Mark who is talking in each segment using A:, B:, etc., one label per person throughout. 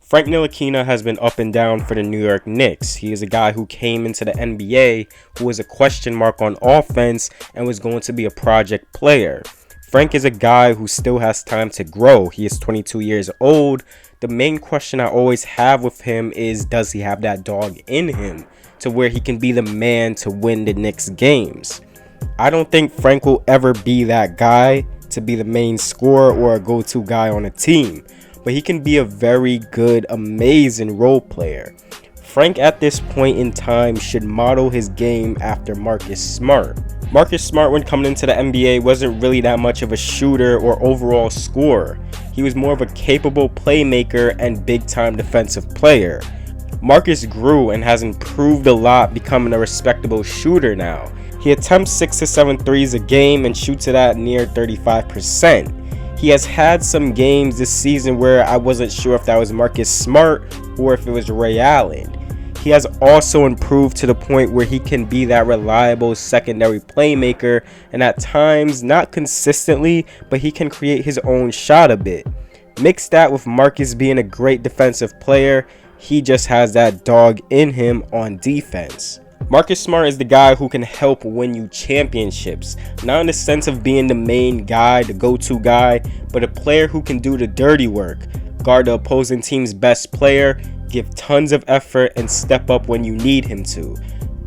A: Frank Ntilikina has been up and down for the New York Knicks. He is a guy who came into the NBA who was a question mark on offense and was going to be a project player. Frank is a guy who still has time to grow. He is 22 years old. The main question I always have with him is, does he have that dog in him to where he can be the man to win the Knicks games? I don't think Frank will ever be that guy to be the main scorer or a go-to guy on a team, but he can be a very good, amazing role player. Frank at this point in time should model his game after Marcus Smart. Marcus Smart, when coming into the NBA, wasn't really that much of a shooter or overall scorer. He was more of a capable playmaker and big-time defensive player. Marcus grew and has improved a lot, becoming a respectable shooter now. He attempts 6 to 7 threes a game and shoots it at near 35%. He has had some games this season where I wasn't sure if that was Marcus Smart or if it was Ray Allen. He has also improved to the point where he can be that reliable secondary playmaker, and at times, not consistently, but he can create his own shot a bit. Mix that with Marcus being a great defensive player, he just has that dog in him on defense. Marcus Smart is the guy who can help win you championships, not in the sense of being the main guy, the go-to guy, but a player who can do the dirty work, guard the opposing team's best player, give tons of effort, and step up when you need him to.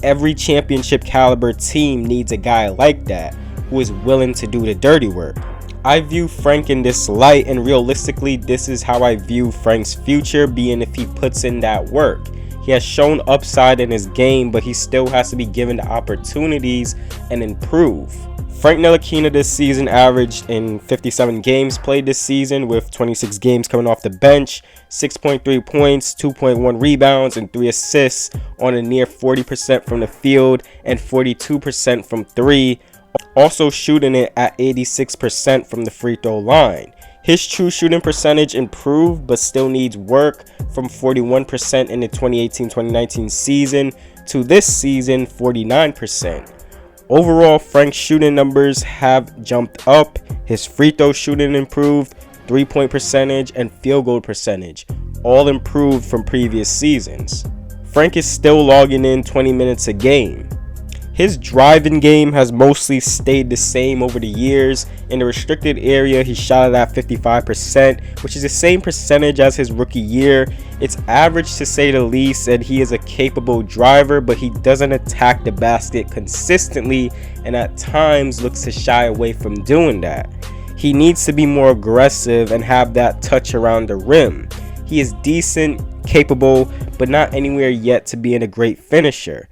A: Every championship caliber team needs a guy like that, who is willing to do the dirty work. I view Frank in this light, and realistically, this is how I view Frank's future being if he puts in that work. He has shown upside in his game, but he still has to be given the opportunities and improve. Frank Ntilikina this season averaged in 57 games played this season, with 26 games coming off the bench, 6.3 points, 2.1 rebounds, and 3 assists on a near 40% from the field and 42% from 3, also shooting it at 86% from the free throw line. His true shooting percentage improved, but still needs work, from 41% in the 2018-2019 season to this season 49%. Overall, Frank's shooting numbers have jumped up. His free throw shooting improved, 3-point percentage and field goal percentage all improved from previous seasons. Frank is still logging in 20 minutes a game. His driving game has mostly stayed the same over the years. In the restricted area, he shot it at 55%, which is the same percentage as his rookie year. It's average to say the least, and he is a capable driver, but he doesn't attack the basket consistently and at times looks to shy away from doing that. He needs to be more aggressive and have that touch around the rim. He is decent, capable, but not anywhere yet to being a great finisher.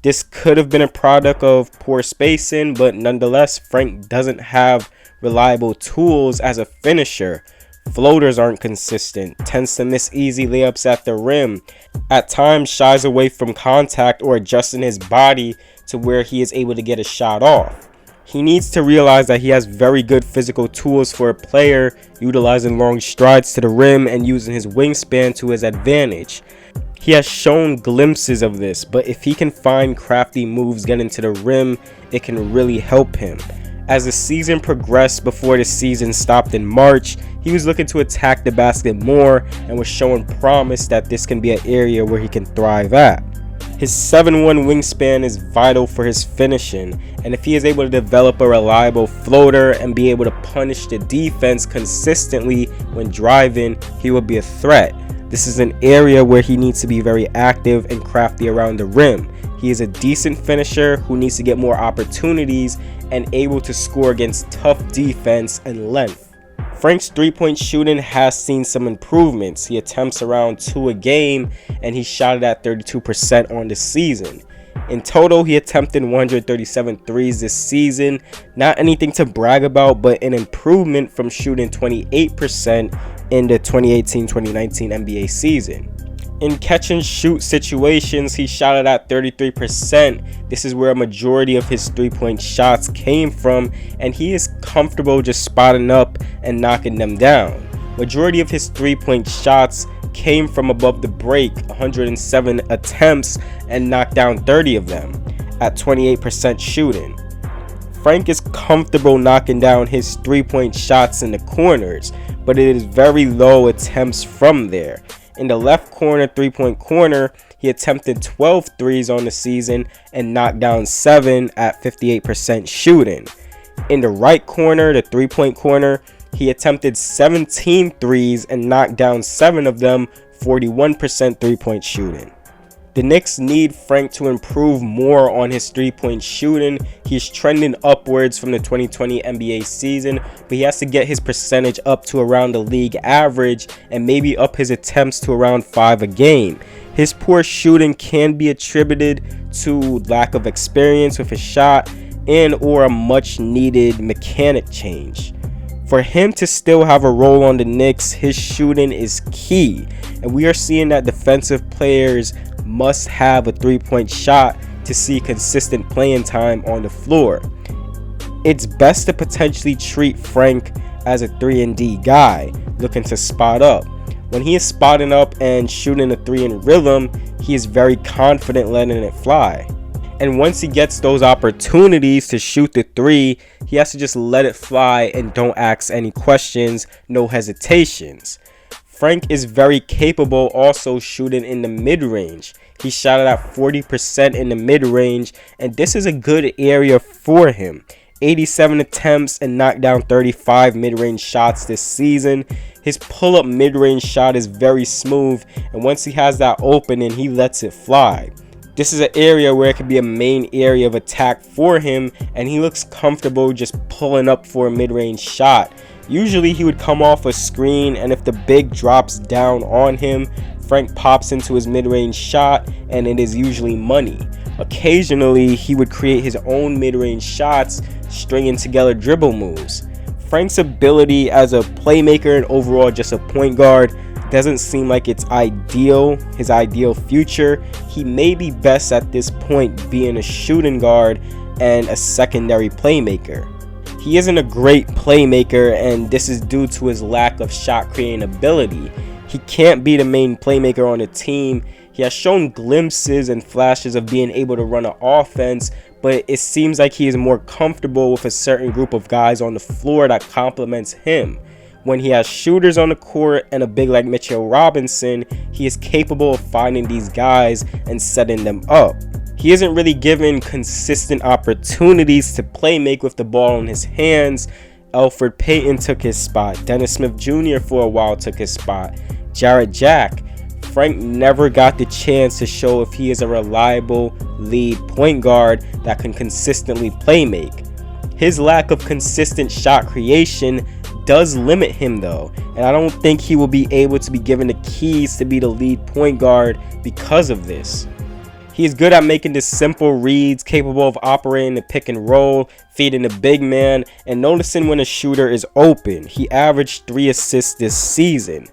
A: This could have been a product of poor spacing, but nonetheless, Frank doesn't have reliable tools as a finisher. Floaters aren't consistent, tends to miss easy layups at the rim, at times shies away from contact or adjusting his body to where he is able to get a shot off. He needs to realize that he has very good physical tools for a player, utilizing long strides to the rim and using his wingspan to his advantage. He has shown glimpses of this, but if he can find crafty moves getting to the rim, it can really help him. As the season progressed before the season stopped in March, he was looking to attack the basket more and was showing promise that this can be an area where he can thrive at. His 7'1" wingspan is vital for his finishing, and if he is able to develop a reliable floater and be able to punish the defense consistently when driving, he will be a threat. This is an area where he needs to be very active and crafty around the rim. He is a decent finisher who needs to get more opportunities and able to score against tough defense and length. Frank's three-point shooting has seen some improvements. He attempts around 2 a game and he shot it at 32% on the season. In total, he attempted 137 threes this season. Not anything to brag about, but an improvement from shooting 28% in the 2018-2019 NBA season. In catch and shoot situations, he shot it at 33%. This is where a majority of his three-point shots came from, and he is comfortable just spotting up and knocking them down. Majority of his three-point shots came from above the break, 107 attempts, and knocked down 30 of them at 28% shooting. Frank is comfortable knocking down his three-point shots in the corners, but it is very low attempts from there. In the left corner, 3-point corner, he attempted 12 threes on the season and knocked down 7 at 58% shooting. In the right corner, the 3-point corner, he attempted 17 threes and knocked down 7 of them, 41% 3-point shooting. The Knicks need Frank to improve more on his 3-point shooting. He's trending upwards from the 2020 NBA season, but he has to get his percentage up to around the league average and maybe up his attempts to around 5 a game. His poor shooting can be attributed to lack of experience with his shot and or a much needed mechanic change. For him to still have a role on the Knicks, his shooting is key, and we are seeing that defensive players must have a 3-point shot to see consistent playing time on the floor. It's best to potentially treat Frank as a 3-and-D guy looking to spot up. When he is spotting up and shooting a 3 in rhythm, he is very confident letting it fly. And once he gets those opportunities to shoot the 3, he has to just let it fly and don't ask any questions, no hesitations. Frank is very capable also shooting in the mid-range. He shot it at 40% in the mid-range, and this is a good area for him. 87 attempts and knocked down 35 mid-range shots this season. His pull-up mid-range shot is very smooth, and once he has that opening, he lets it fly. This is an area where it could be a main area of attack for him, and he looks comfortable just pulling up for a mid-range shot. Usually he would come off a screen, and if the big drops down on him, Frank pops into his mid-range shot, and it is usually money. Occasionally he would create his own mid-range shots, stringing together dribble moves. Frank's ability as a playmaker and overall just a point guard doesn't seem like it's ideal, his ideal future. He may be best at this point being a shooting guard and a secondary playmaker. He isn't a great playmaker, and this is due to his lack of shot creating ability. He can't be the main playmaker on the team. He has shown glimpses and flashes of being able to run an offense, but it seems like he is more comfortable with a certain group of guys on the floor that complements him. When he has shooters on the court and a big like Mitchell Robinson, he is capable of finding these guys and setting them up. He isn't really given consistent opportunities to play make with the ball in his hands. Elfrid Payton took his spot. Dennis Smith Jr. for a while took his spot. Jarrett Jack. Frank never got the chance to show if he is a reliable lead point guard that can consistently play make. His lack of consistent shot creation does limit him though, and I don't think he will be able to be given the keys to be the lead point guard because of this. He is good at making the simple reads, capable of operating the pick and roll, feeding the big man, and noticing when a shooter is open. He averaged 3 assists this season.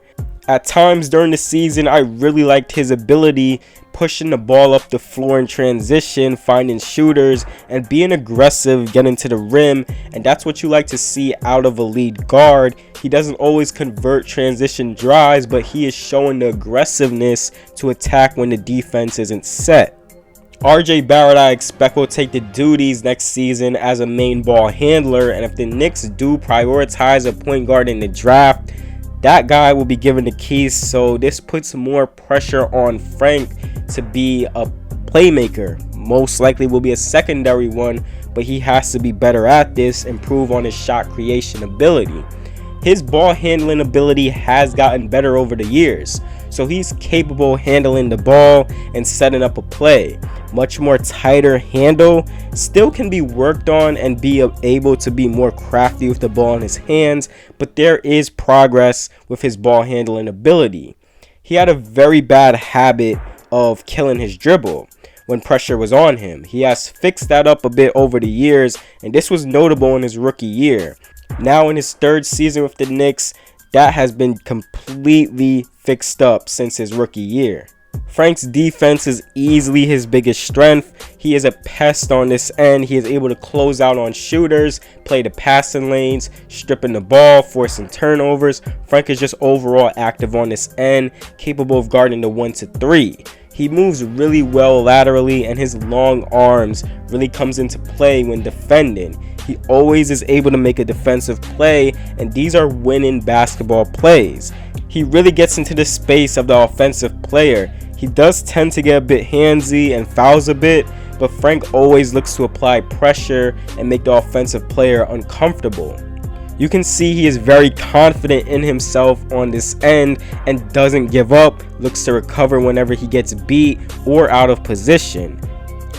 A: At times during the season, I really liked his ability pushing the ball up the floor in transition, finding shooters, and being aggressive, getting to the rim, and that's what you like to see out of a lead guard. He doesn't always convert transition drives, but he is showing the aggressiveness to attack when the defense isn't set. RJ Barrett, I expect, will take the duties next season as a main ball handler, and if the Knicks do prioritize a point guard in the draft, that guy will be given the keys, so this puts more pressure on Frank to be a playmaker. Most likely will be a secondary one, but he has to be better at this, improve on his shot creation ability. His ball handling ability has gotten better over the years, so he's capable of handling the ball and setting up a play. Much more tighter handle, still can be worked on and be able to be more crafty with the ball in his hands, but there is progress with his ball handling ability. He had a very bad habit of killing his dribble when pressure was on him. He has fixed that up a bit over the years, and this was notable in his rookie year. Now in his 3rd season with the Knicks, that has been completely fixed up since his rookie year. Frank's defense is easily his biggest strength. He is a pest on this end. He is able to close out on shooters, play the passing lanes, stripping the ball, forcing turnovers. Frank is just overall active on this end, capable of guarding the 1 to 3. He moves really well laterally, and his long arms really comes into play when defending. He always is able to make a defensive play, and these are winning basketball plays. He really gets into the space of the offensive player. He does tend to get a bit handsy and fouls a bit, but Frank always looks to apply pressure and make the offensive player uncomfortable. You can see he is very confident in himself on this end and doesn't give up, looks to recover whenever he gets beat or out of position.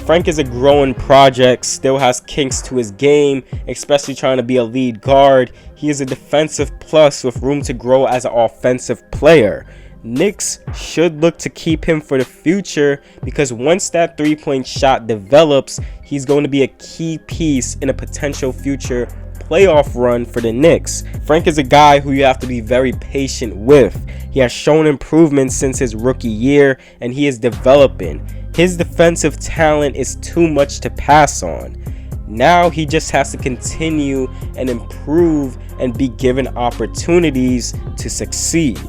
A: Frank is a growing project, still has kinks to his game, especially trying to be a lead guard. He is a defensive plus with room to grow as an offensive player. Knicks should look to keep him for the future because once that three-point shot develops, he's going to be a key piece in a potential future playoff run for the Knicks. Frank is a guy who you have to be very patient with. He has shown improvement since his rookie year and he is developing. His defensive talent is too much to pass on. Now he just has to continue and improve and be given opportunities to succeed.